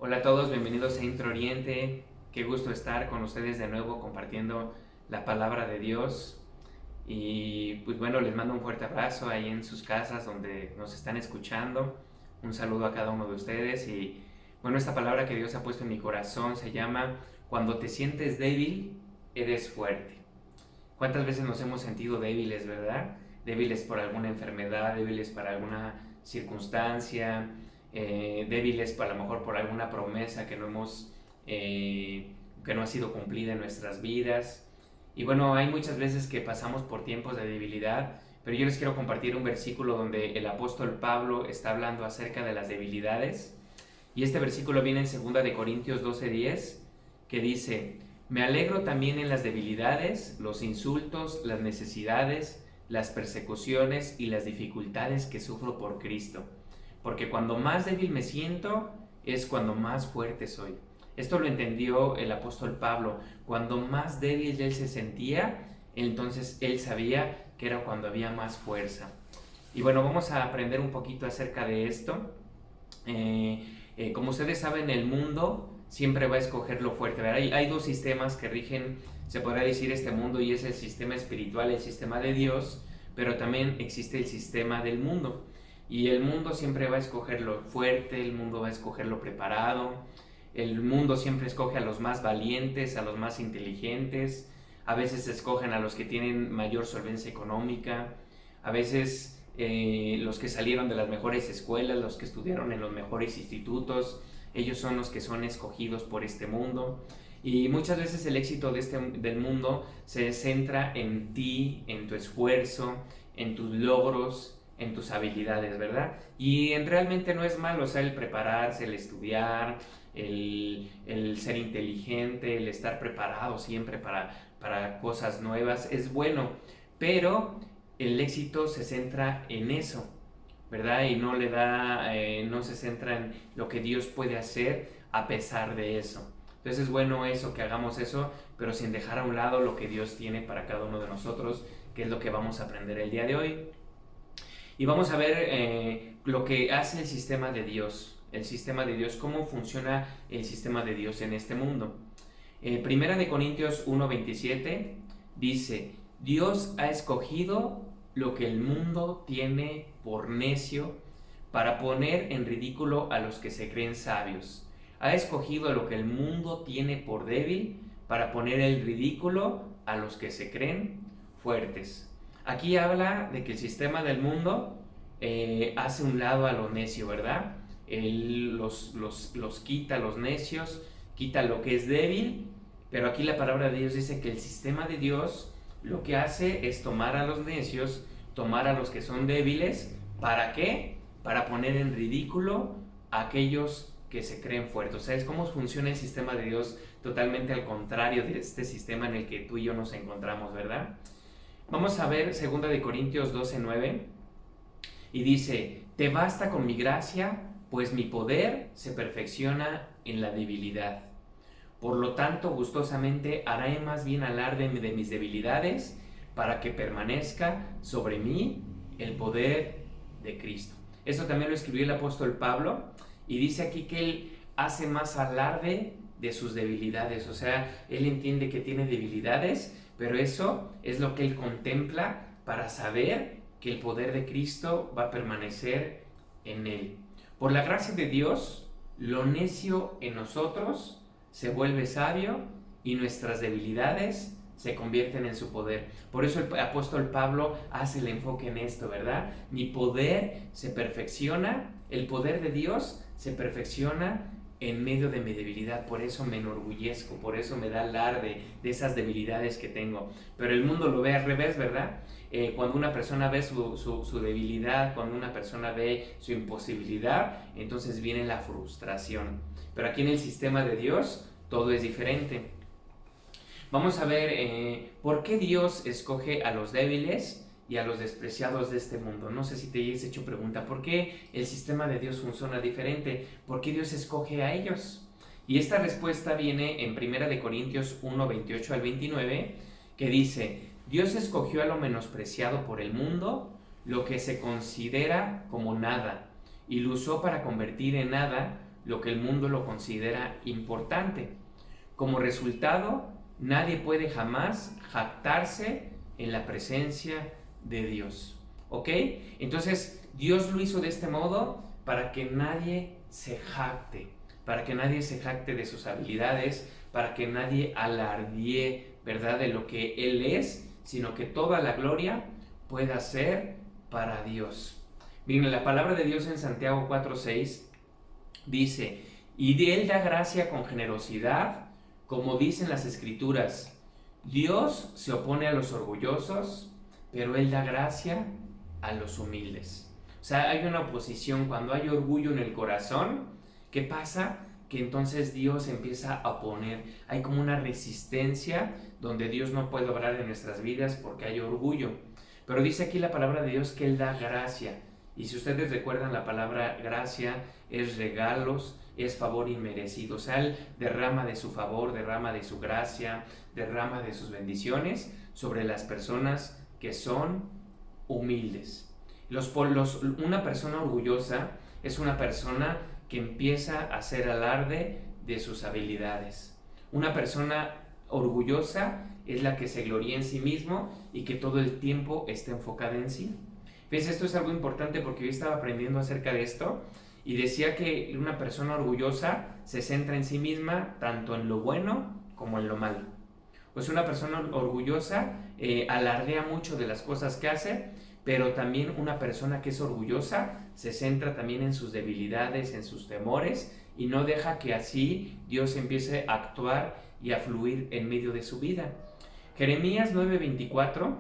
Hola a todos, bienvenidos a Intro Oriente. Qué gusto estar con ustedes de nuevo compartiendo la palabra de Dios. Y pues bueno, les mando un fuerte abrazo ahí en sus casas donde nos están escuchando. Un saludo a cada uno de ustedes. Y bueno, esta palabra que Dios ha puesto en mi corazón se llama: cuando te sientes débil, eres fuerte. ¿Cuántas veces nos hemos sentido débiles, verdad? Débiles por alguna enfermedad, débiles para alguna circunstancia, débiles a lo mejor por alguna promesa que no ha sido cumplida en nuestras vidas. Y bueno, hay muchas veces que pasamos por tiempos de debilidad, pero yo les quiero compartir un versículo donde el apóstol Pablo está hablando acerca de las debilidades. Y este versículo viene en 2 Corintios 12:10, que dice: me alegro también en las debilidades, los insultos, las necesidades, las persecuciones y las dificultades que sufro por Cristo, porque cuando más débil me siento es cuando más fuerte soy. Esto lo entendió el apóstol Pablo. Cuando más débil él se sentía, entonces él sabía que era cuando había más fuerza. Y bueno, vamos a aprender un poquito acerca de esto. Como ustedes saben, el mundo siempre va a escoger lo fuerte. Hay dos sistemas que rigen, se podrá decir, este mundo, y es el sistema espiritual, el sistema de Dios, pero también existe el sistema del mundo. Y el mundo siempre va a escoger lo fuerte, el mundo va a escoger lo preparado, el mundo siempre escoge a los más valientes, a los más inteligentes, a veces escogen a los que tienen mayor solvencia económica, a veces los que salieron de las mejores escuelas, los que estudiaron en los mejores institutos, ellos son los que son escogidos por este mundo. Y muchas veces el éxito del mundo se centra en ti, en tu esfuerzo, en tus logros, en tus habilidades, ¿verdad? Y realmente no es malo, o sea, el prepararse, el estudiar, el ser inteligente, el estar preparado siempre para cosas nuevas, es bueno, pero el éxito se centra en eso, ¿verdad? Y no se centra en lo que Dios puede hacer a pesar de eso. Entonces es bueno eso, que hagamos eso, pero sin dejar a un lado lo que Dios tiene para cada uno de nosotros, que es lo que vamos a aprender el día de hoy. Y vamos a ver lo que hace el sistema de Dios. El sistema de Dios, cómo funciona el sistema de Dios en este mundo. Primera de Corintios 1:27 dice: Dios ha escogido lo que el mundo tiene por necio para poner en ridículo a los que se creen sabios. Ha escogido lo que el mundo tiene por débil para poner en ridículo a los que se creen fuertes. Aquí habla de que el sistema del mundo hace un lado a lo necio, ¿verdad? Él los quita, los necios, quita lo que es débil, pero aquí la palabra de Dios dice que el sistema de Dios lo que hace es tomar a los necios, tomar a los que son débiles. ¿Para qué? Para poner en ridículo a aquellos que se creen fuertes. ¿Sabes cómo funciona el sistema de Dios? Totalmente al contrario de este sistema en el que tú y yo nos encontramos, ¿verdad? Vamos a ver 2 Corintios 12:9, y dice: te basta con mi gracia, pues mi poder se perfecciona en la debilidad. Por lo tanto, gustosamente haré más bien alarde de mis debilidades, para que permanezca sobre mí el poder de Cristo. Esto también lo escribió el apóstol Pablo, y dice aquí que él hace más alarde de sus debilidades. O sea, él entiende que tiene debilidades, pero eso es lo que él contempla para saber que el poder de Cristo va a permanecer en él. Por la gracia de Dios, lo necio en nosotros se vuelve sabio, y nuestras debilidades se convierten en su poder. Por eso el apóstol Pablo hace el enfoque en esto, ¿verdad? Mi poder se perfecciona, el poder de Dios se perfecciona en medio de mi debilidad. Por eso me enorgullezco, por eso me da alarde de esas debilidades que tengo. Pero el mundo lo ve al revés, ¿verdad? Cuando una persona ve su debilidad, cuando una persona ve su imposibilidad, entonces viene la frustración. Pero aquí en el sistema de Dios todo es diferente. Vamos a ver por qué Dios escoge a los débiles y a los despreciados de este mundo. No sé si te hayas hecho pregunta, ¿por qué el sistema de Dios funciona diferente? ¿Por qué Dios escoge a ellos? Y esta respuesta viene en 1 Corintios 1:28 al 29, que dice: Dios escogió a lo menospreciado por el mundo, lo que se considera como nada, y lo usó para convertir en nada lo que el mundo lo considera importante. Como resultado, nadie puede jamás jactarse en la presencia de Dios. ¿Ok? Entonces, Dios lo hizo de este modo para que nadie se jacte, para que nadie se jacte de sus habilidades, para que nadie alardee, ¿verdad?, de lo que Él es, sino que toda la gloria pueda ser para Dios. Miren, la palabra de Dios en Santiago 4:6 dice: y de Él da gracia con generosidad, como dicen las Escrituras, Dios se opone a los orgullosos, pero Él da gracia a los humildes. O sea, hay una oposición. Cuando hay orgullo en el corazón, ¿qué pasa? Que entonces Dios empieza a oponer. Hay como una resistencia donde Dios no puede obrar en nuestras vidas porque hay orgullo. Pero dice aquí la palabra de Dios que Él da gracia. Y si ustedes recuerdan, la palabra gracia es regalos, es favor inmerecido. O sea, Él derrama de su favor, derrama de su gracia, derrama de sus bendiciones sobre las personas que son humildes. Una persona orgullosa es una persona que empieza a hacer alarde de sus habilidades. Una persona orgullosa es la que se gloría en sí mismo y que todo el tiempo está enfocada en sí. Fíjense, esto es algo importante porque yo estaba aprendiendo acerca de esto y decía que una persona orgullosa se centra en sí misma tanto en lo bueno como en lo malo. Pues una persona orgullosa alardea mucho de las cosas que hace, pero también una persona que es orgullosa se centra también en sus debilidades, en sus temores, y no deja que así Dios empiece a actuar y a fluir en medio de su vida. Jeremías 9:24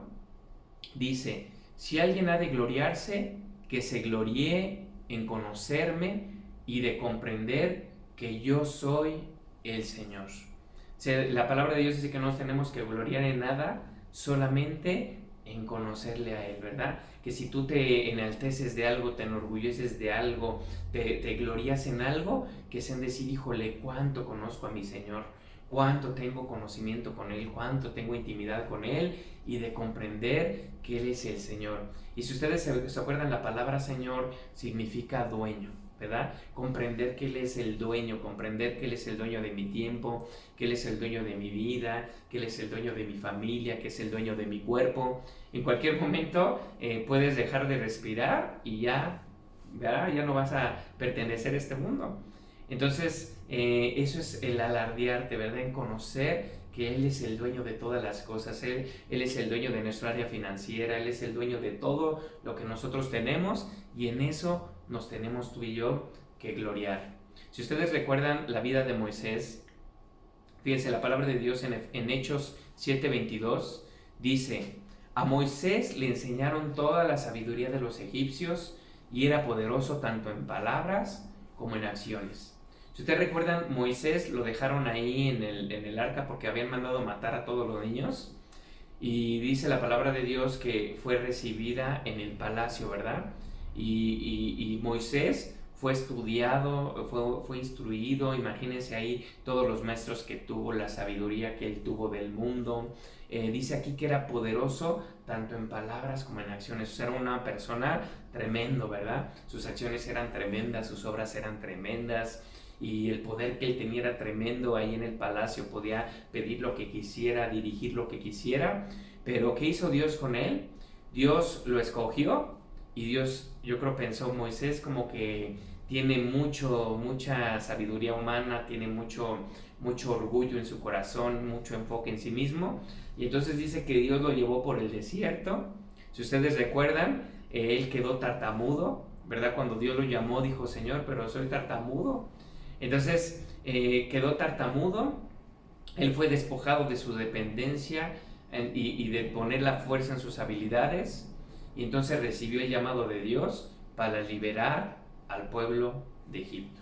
dice: si alguien ha de gloriarse, que se gloríe en conocerme y de comprender que yo soy el Señor. O sea, la palabra de Dios dice que no nos tenemos que gloriar en nada, solamente en conocerle a Él, ¿verdad? Que si tú te enalteces de algo, te enorgulleces de algo, te glorías en algo, que es en decir: híjole, cuánto conozco a mi Señor, cuánto tengo conocimiento con Él, cuánto tengo intimidad con Él, y de comprender que Él es el Señor. Y si ustedes se acuerdan, la palabra Señor significa dueño, ¿verdad? Comprender que Él es el dueño, comprender que Él es el dueño de mi tiempo, que Él es el dueño de mi vida, que Él es el dueño de mi familia, que es el dueño de mi cuerpo. En cualquier momento puedes dejar de respirar y ya, ¿verdad?, ya no vas a pertenecer a este mundo. Entonces, eso es el alardearte, ¿verdad? En conocer que Él es el dueño de todas las cosas. Él es el dueño de nuestra área financiera, Él es el dueño de todo lo que nosotros tenemos, y en eso nos tenemos tú y yo que gloriar. Si ustedes recuerdan la vida de Moisés, fíjense, la palabra de Dios en Hechos 7:22 dice: a Moisés le enseñaron toda la sabiduría de los egipcios y era poderoso tanto en palabras como en acciones. Si ustedes recuerdan, Moisés lo dejaron ahí en el arca porque habían mandado matar a todos los niños, y dice la palabra de Dios que fue recibida en el palacio, ¿verdad? Y Moisés fue estudiado, fue instruido. Imagínense ahí todos los maestros que tuvo, la sabiduría que él tuvo del mundo. Dice aquí que era poderoso tanto en palabras como en acciones. O sea, era una persona tremendo, ¿verdad? Sus acciones eran tremendas, sus obras eran tremendas, y el poder que él tenía era tremendo. Ahí en el palacio podía pedir lo que quisiera, dirigir lo que quisiera. Pero ¿qué hizo Dios con él? Dios lo escogió, y Dios, yo creo, pensó: Moisés como que tiene mucha sabiduría humana, tiene mucho orgullo en su corazón, mucho enfoque en sí mismo. Y entonces dice que Dios lo llevó por el desierto. Si ustedes recuerdan, él quedó tartamudo, ¿verdad? Cuando Dios lo llamó, dijo: Señor, pero soy tartamudo. Entonces quedó tartamudo. Él fue despojado de su dependencia y de poner la fuerza en sus habilidades, y entonces recibió el llamado de Dios para liberar al pueblo de Egipto.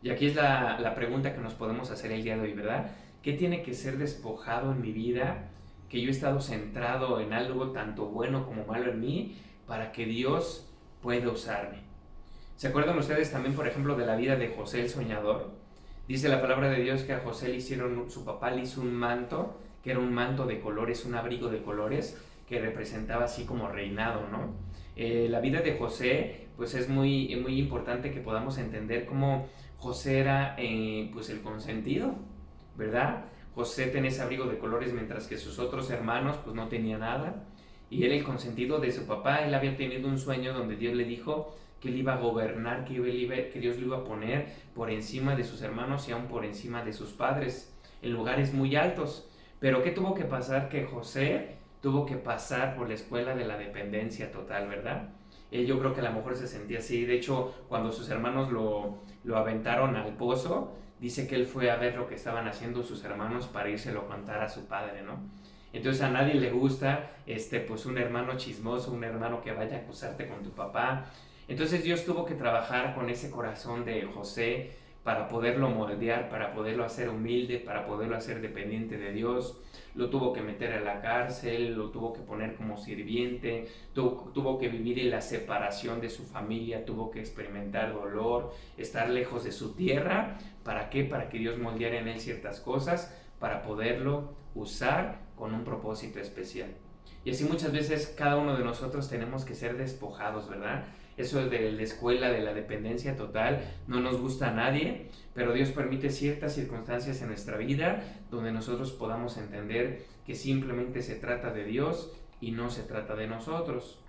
Y aquí es la pregunta que nos podemos hacer el día de hoy, ¿verdad? ¿Qué tiene que ser despojado en mi vida? Que yo he estado centrado en algo tanto bueno como malo en mí, para que Dios pueda usarme. ¿Se acuerdan ustedes también, por ejemplo, de la vida de José el soñador? Dice la palabra de Dios que a José su papá le hizo un manto, que era un manto de colores, un abrigo de colores, que representaba así como reinado, ¿no? La vida de José, pues es muy importante que podamos entender cómo José era pues el consentido, ¿verdad? José tenía ese abrigo de colores mientras que sus otros hermanos pues no tenían nada. Y él el consentido de su papá. Él había tenido un sueño donde Dios le dijo que él iba a gobernar, que Dios lo iba a poner por encima de sus hermanos y aún por encima de sus padres, en lugares muy altos. Pero ¿qué tuvo que pasar? Que José tuvo que pasar por la escuela de la dependencia total, ¿verdad? Él yo creo que a lo mejor se sentía así. De hecho, cuando sus hermanos lo aventaron al pozo, dice que él fue a ver lo que estaban haciendo sus hermanos para írselo a contar a su padre, ¿no? Entonces a nadie le gusta pues un hermano chismoso, un hermano que vaya a acusarte con tu papá. Entonces Dios tuvo que trabajar con ese corazón de José para poderlo moldear, para poderlo hacer humilde, para poderlo hacer dependiente de Dios. Lo tuvo que meter a la cárcel, lo tuvo que poner como sirviente, tuvo que vivir en la separación de su familia, tuvo que experimentar dolor, estar lejos de su tierra. ¿Para qué? Para que Dios moldeara en él ciertas cosas, para poderlo usar con un propósito especial. Y así muchas veces cada uno de nosotros tenemos que ser despojados, ¿verdad? Eso de la escuela, de la dependencia total, no nos gusta a nadie, pero Dios permite ciertas circunstancias en nuestra vida donde nosotros podamos entender que simplemente se trata de Dios y no se trata de nosotros.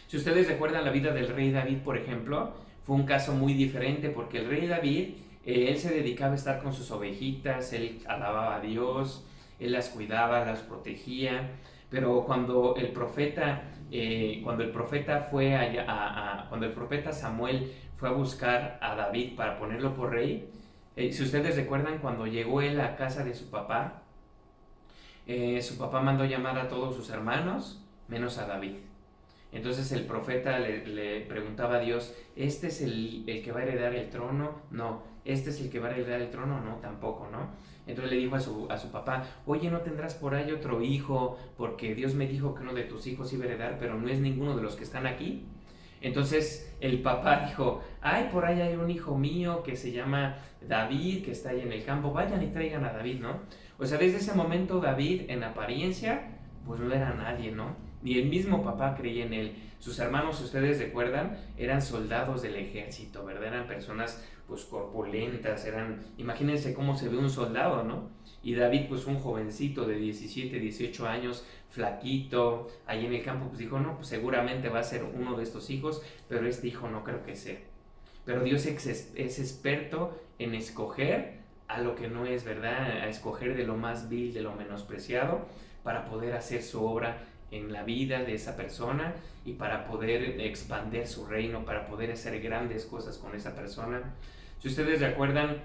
Si ustedes recuerdan la vida del rey David, por ejemplo, fue un caso muy diferente porque el rey David, él se dedicaba a estar con sus ovejitas, él alababa a Dios, él las cuidaba, las protegía, pero cuando el profeta cuando el profeta Samuel fue a buscar a David para ponerlo por rey, si ustedes recuerdan, cuando llegó él a casa de su papá mandó llamar a todos sus hermanos, menos a David. Entonces el profeta le preguntaba a Dios, ¿este es el que va a heredar el trono? No. ¿Este es el que va a heredar el trono? No, tampoco, ¿no? Entonces le dijo a su papá, oye, ¿no tendrás por ahí otro hijo? Porque Dios me dijo que uno de tus hijos iba a heredar, pero no es ninguno de los que están aquí. Entonces el papá dijo, ay, por ahí hay un hijo mío que se llama David, que está ahí en el campo, vayan y traigan a David, ¿no? O sea, desde ese momento David, en apariencia, pues no era nadie, ¿no? Ni el mismo papá creía en él. Sus hermanos, ustedes recuerdan, eran soldados del ejército, ¿verdad? Eran personas pues corpulentas, imagínense cómo se ve un soldado, ¿no? Y David, pues un jovencito de 17, 18 años, flaquito, ahí en el campo, pues dijo, no, pues seguramente va a ser uno de estos hijos, pero este hijo no creo que sea. Pero Dios es experto en escoger a lo que no es, ¿verdad? A escoger de lo más vil, de lo menospreciado, para poder hacer su obra en la vida de esa persona y para poder expandir su reino, para poder hacer grandes cosas con esa persona. Si ustedes recuerdan,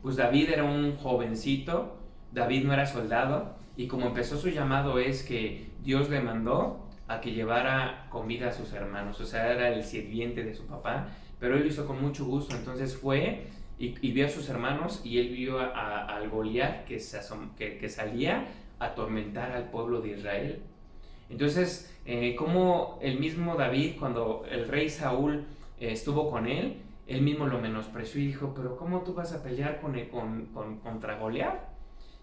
pues David era un jovencito, David no era soldado, y como empezó su llamado es que Dios le mandó a que llevara comida a sus hermanos, o sea, era el sirviente de su papá, pero él lo hizo con mucho gusto. Entonces fue y vio a sus hermanos, y él vio al Goliat que salía a atormentar al pueblo de Israel. Entonces, como el mismo David, cuando el rey Saúl estuvo con él mismo lo menospreció y dijo, pero ¿cómo tú vas a pelear contra Goliat?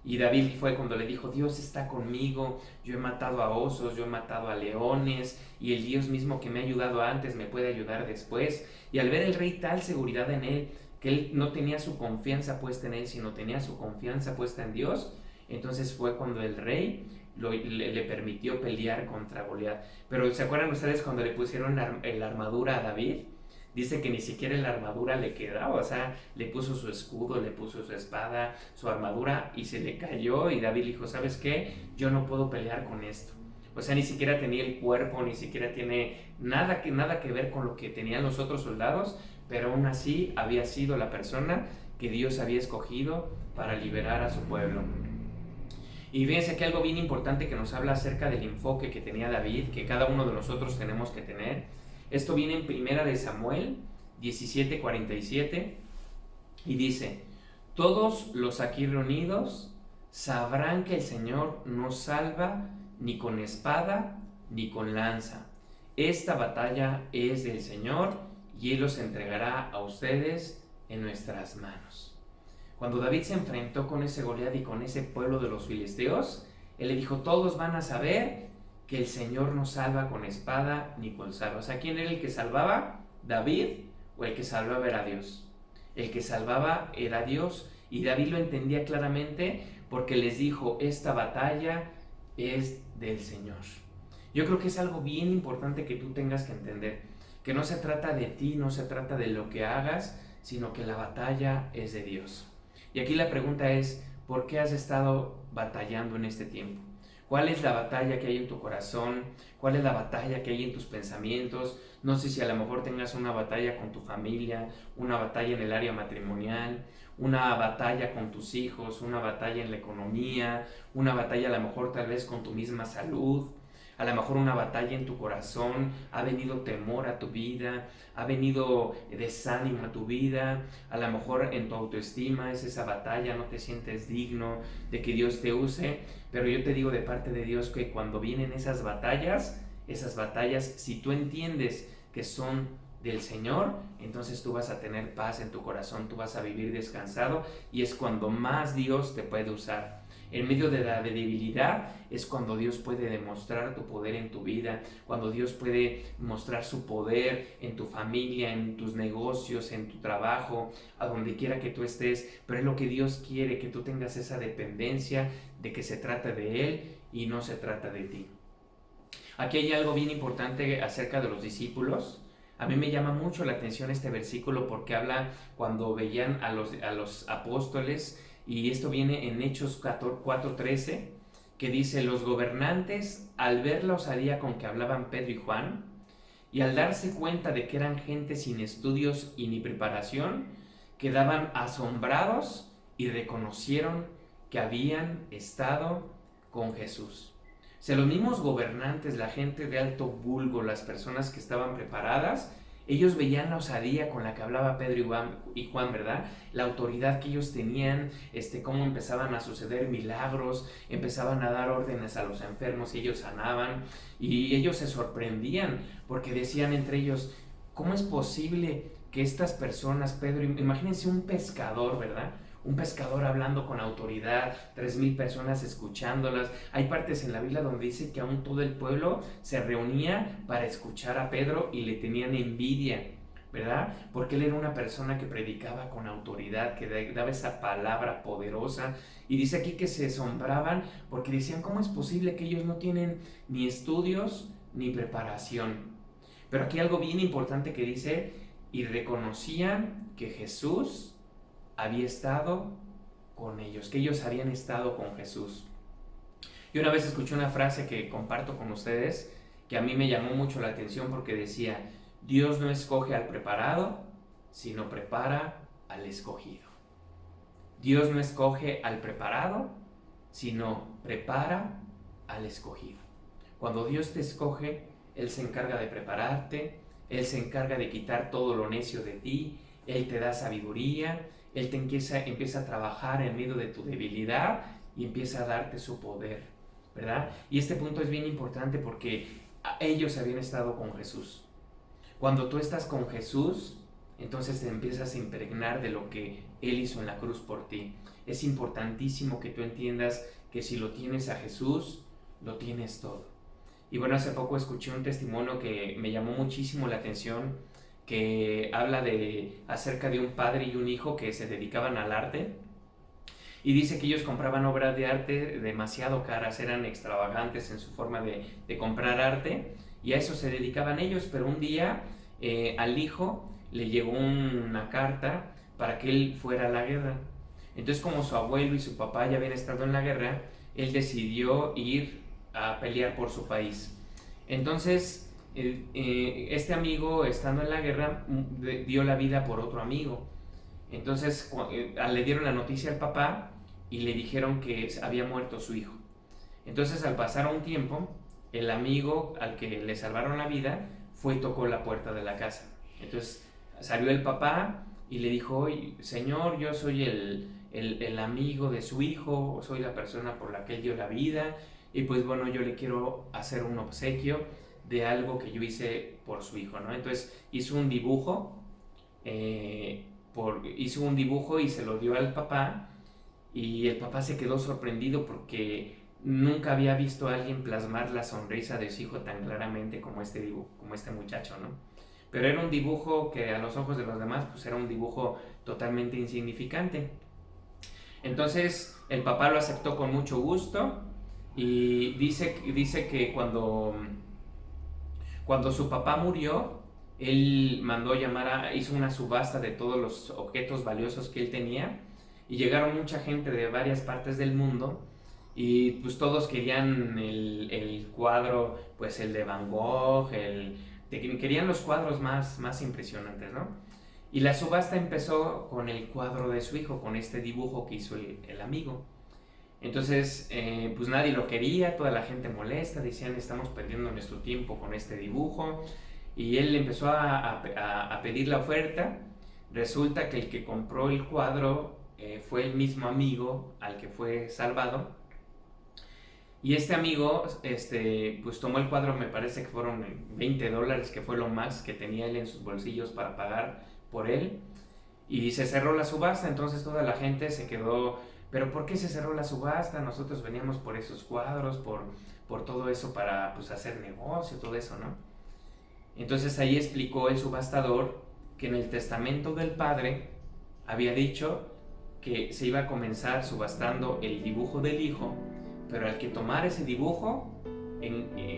Y David fue cuando le dijo, Dios está conmigo, yo he matado a osos, yo he matado a leones, y el Dios mismo que me ha ayudado antes me puede ayudar después. Y al ver el rey tal seguridad en él, que él no tenía su confianza puesta en él, sino tenía su confianza puesta en Dios, entonces fue cuando el rey le permitió pelear contra Goliat. Pero ¿se acuerdan ustedes cuando le pusieron la armadura a David? Dice que ni siquiera la armadura le quedaba, o sea, le puso su escudo, le puso su espada, su armadura, y se le cayó, y David dijo, ¿sabes qué? Yo no puedo pelear con esto. O sea, ni siquiera tenía el cuerpo, ni siquiera tiene nada que ver con lo que tenían los otros soldados, pero aún así había sido la persona que Dios había escogido para liberar a su pueblo. Y fíjense que algo bien importante que nos habla acerca del enfoque que tenía David, que cada uno de nosotros tenemos que tener. Esto viene en Primera de Samuel 17:47 y dice, todos los aquí reunidos sabrán que el Señor no salva ni con espada ni con lanza. Esta batalla es del Señor y Él los entregará a ustedes en nuestras manos. Cuando David se enfrentó con ese Goliat y con ese pueblo de los filisteos, él le dijo, todos van a saber que el Señor no salva con espada ni con salva. O sea, ¿quién era el que salvaba? ¿David o el que salvaba era Dios? El que salvaba era Dios, y David lo entendía claramente porque les dijo, esta batalla es del Señor. Yo creo que es algo bien importante que tú tengas que entender, que no se trata de ti, no se trata de lo que hagas, sino que la batalla es de Dios. Y aquí la pregunta es, ¿por qué has estado batallando en este tiempo? ¿Cuál es la batalla que hay en tu corazón? ¿Cuál es la batalla que hay en tus pensamientos? No sé si a lo mejor tengas una batalla con tu familia, una batalla en el área matrimonial, una batalla con tus hijos, una batalla en la economía, una batalla a lo mejor tal vez con tu misma salud, a lo mejor una batalla en tu corazón, ha venido temor a tu vida, ha venido desánimo a tu vida, a lo mejor en tu autoestima es esa batalla, no te sientes digno de que Dios te use, pero yo te digo de parte de Dios que cuando vienen esas batallas, si tú entiendes que son del Señor, entonces tú vas a tener paz en tu corazón, tú vas a vivir descansado, y es cuando más Dios te puede usar. En medio de la debilidad es cuando Dios puede demostrar tu poder en tu vida, cuando Dios puede mostrar su poder en tu familia, en tus negocios, en tu trabajo, a donde quiera que tú estés. Pero es lo que Dios quiere, que tú tengas esa dependencia de que se trata de Él y no se trata de ti. Aquí hay algo bien importante acerca de los discípulos. A mí me llama mucho la atención este versículo porque habla cuando veían a los apóstoles, y esto viene en Hechos 4:13, que dice, los gobernantes al ver la osadía con que hablaban Pedro y Juan, y al darse cuenta de que eran gente sin estudios y ni preparación, quedaban asombrados y reconocieron que habían estado con Jesús. O sea, los mismos gobernantes, la gente de alto vulgo, las personas que estaban preparadas, ellos veían la osadía con la que hablaba Pedro y Juan, ¿verdad? La autoridad que ellos tenían, cómo empezaban a suceder milagros, empezaban a dar órdenes a los enfermos y ellos sanaban, y ellos se sorprendían porque decían entre ellos, ¿cómo es posible que estas personas, Pedro, imagínense un pescador, ¿verdad? Un pescador hablando con autoridad, 3,000 personas escuchándolas. Hay partes en la Biblia donde dice que aún todo el pueblo se reunía para escuchar a Pedro y le tenían envidia, ¿verdad? Porque él era una persona que predicaba con autoridad, que daba esa palabra poderosa. Y dice aquí que se asombraban porque decían, ¿cómo es posible que ellos no tienen ni estudios ni preparación? Pero aquí algo bien importante que dice, y reconocían que Jesús había estado con ellos, que ellos habían estado con Jesús. Yo una vez escuché una frase que comparto con ustedes, que a mí me llamó mucho la atención porque decía, Dios no escoge al preparado, sino prepara al escogido. Dios no escoge al preparado, sino prepara al escogido. Cuando Dios te escoge, Él se encarga de prepararte, Él se encarga de quitar todo lo necio de ti, Él te da sabiduría, Él te empieza a trabajar en medio de tu debilidad y empieza a darte su poder, ¿verdad? Y este punto es bien importante porque ellos habían estado con Jesús. Cuando tú estás con Jesús, entonces te empiezas a impregnar de lo que Él hizo en la cruz por ti. Es importantísimo que tú entiendas que si lo tienes a Jesús, lo tienes todo. Y bueno, hace poco escuché un testimonio que me llamó muchísimo la atención, que habla acerca de un padre y un hijo que se dedicaban al arte, y dice que ellos compraban obras de arte demasiado caras, eran extravagantes en su forma de comprar arte, y a eso se dedicaban ellos. Pero un día al hijo le llegó una carta para que él fuera a la guerra. Entonces, como su abuelo y su papá ya habían estado en la guerra, él decidió ir a pelear por su país. Entonces, este amigo, estando en la guerra, dio la vida por otro amigo. Entonces le dieron la noticia al papá y le dijeron que había muerto su hijo. Entonces, al pasar un tiempo, el amigo al que le salvaron la vida fue y tocó la puerta de la casa. Entonces salió el papá y le dijo, oye, señor, yo soy el amigo de su hijo, soy la persona por la que él dio la vida, y pues bueno, yo le quiero hacer un obsequio de algo que yo hice por su hijo, ¿no? Entonces hizo un dibujo y se lo dio al papá, y el papá se quedó sorprendido porque nunca había visto a alguien plasmar la sonrisa de su hijo tan claramente como este dibujo, como este muchacho, ¿no? Pero era un dibujo que a los ojos de los demás pues era un dibujo totalmente insignificante. Entonces el papá lo aceptó con mucho gusto y dice que cuando su papá murió, él mandó hizo una subasta de todos los objetos valiosos que él tenía y llegaron mucha gente de varias partes del mundo y pues todos querían el cuadro, pues el de Van Gogh, querían los cuadros más impresionantes, ¿no? Y la subasta empezó con el cuadro de su hijo, con este dibujo que hizo el amigo. Entonces, pues nadie lo quería, toda la gente molesta, decían estamos perdiendo nuestro tiempo con este dibujo. Y él empezó a pedir la oferta. Resulta que el que compró el cuadro fue el mismo amigo al que fue salvado. Y este amigo, pues tomó el cuadro, me parece que fueron $20, que fue lo más que tenía él en sus bolsillos para pagar por él. Y se cerró la subasta, entonces toda la gente se quedó, pero ¿por qué se cerró la subasta? Nosotros veníamos por esos cuadros, por todo eso para pues hacer negocio, todo eso, ¿no? Entonces ahí explicó el subastador que en el testamento del padre había dicho que se iba a comenzar subastando el dibujo del hijo, pero al que tomara ese dibujo,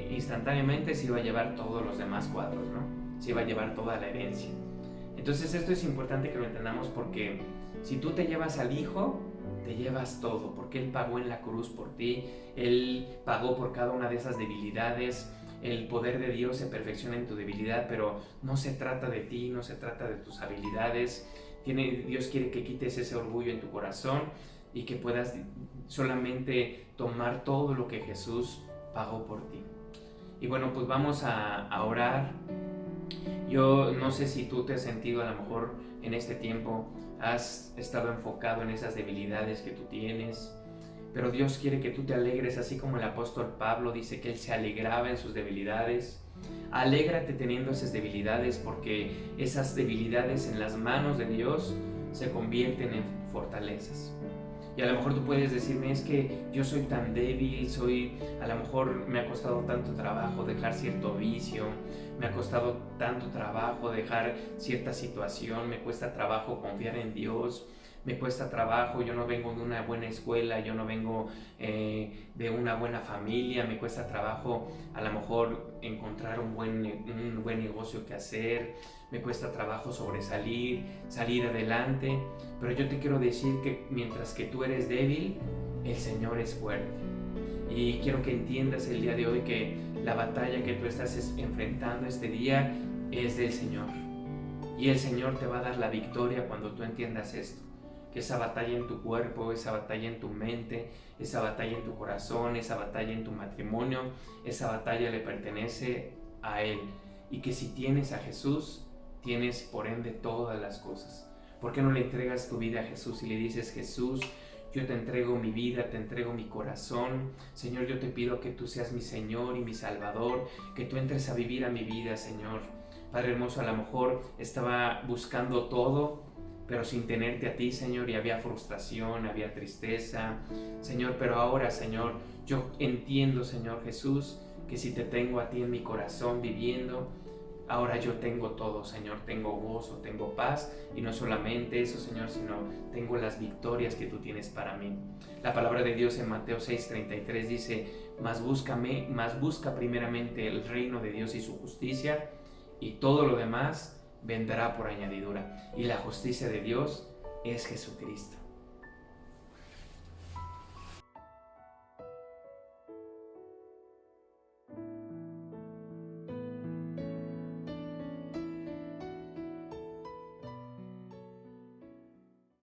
instantáneamente se iba a llevar todos los demás cuadros, ¿no? Se iba a llevar toda la herencia. Entonces esto es importante que lo entendamos porque si tú te llevas al hijo, te llevas todo, porque Él pagó en la cruz por ti, Él pagó por cada una de esas debilidades. El poder de Dios se perfecciona en tu debilidad, pero no se trata de ti, no se trata de tus habilidades. Dios quiere que quites ese orgullo en tu corazón y que puedas solamente tomar todo lo que Jesús pagó por ti. Y bueno, pues vamos a orar. Yo no sé si tú te has sentido a lo mejor en este tiempo, has estado enfocado en esas debilidades que tú tienes, pero Dios quiere que tú te alegres, así como el apóstol Pablo dice que él se alegraba en sus debilidades. Alégrate teniendo esas debilidades, porque esas debilidades en las manos de Dios se convierten en fortalezas. Y a lo mejor tú puedes decirme, es que yo soy tan débil, a lo mejor me ha costado tanto trabajo dejar cierto vicio, me ha costado tanto trabajo dejar cierta situación, me cuesta trabajo confiar en Dios, me cuesta trabajo, yo no vengo de una buena escuela, yo no vengo de una buena familia, me cuesta trabajo a lo mejor encontrar un buen negocio que hacer, me cuesta trabajo sobresalir, salir adelante, pero yo te quiero decir que mientras que tú eres débil, el Señor es fuerte. Y quiero que entiendas el día de hoy que la batalla que tú estás enfrentando este día es del Señor. Y el Señor te va a dar la victoria cuando tú entiendas esto. Que esa batalla en tu cuerpo, esa batalla en tu mente, esa batalla en tu corazón, esa batalla en tu matrimonio, esa batalla le pertenece a Él. Y que si tienes a Jesús, tienes por ende todas las cosas. ¿Por qué no le entregas tu vida a Jesús y le dices, Jesús, yo te entrego mi vida, te entrego mi corazón? Señor, yo te pido que tú seas mi Señor y mi Salvador, que tú entres a vivir a mi vida, Señor. Padre hermoso, a lo mejor estaba buscando todo, pero sin tenerte a ti, Señor, y había frustración, había tristeza, Señor, pero ahora, Señor, yo entiendo, Señor Jesús, que si te tengo a ti en mi corazón viviendo, ahora yo tengo todo, Señor, tengo gozo, tengo paz, y no solamente eso, Señor, sino tengo las victorias que tú tienes para mí. La palabra de Dios en Mateo 6:33 dice, mas busca primeramente el reino de Dios y su justicia, y todo lo demás vendrá por añadidura. Y la justicia de Dios es Jesucristo.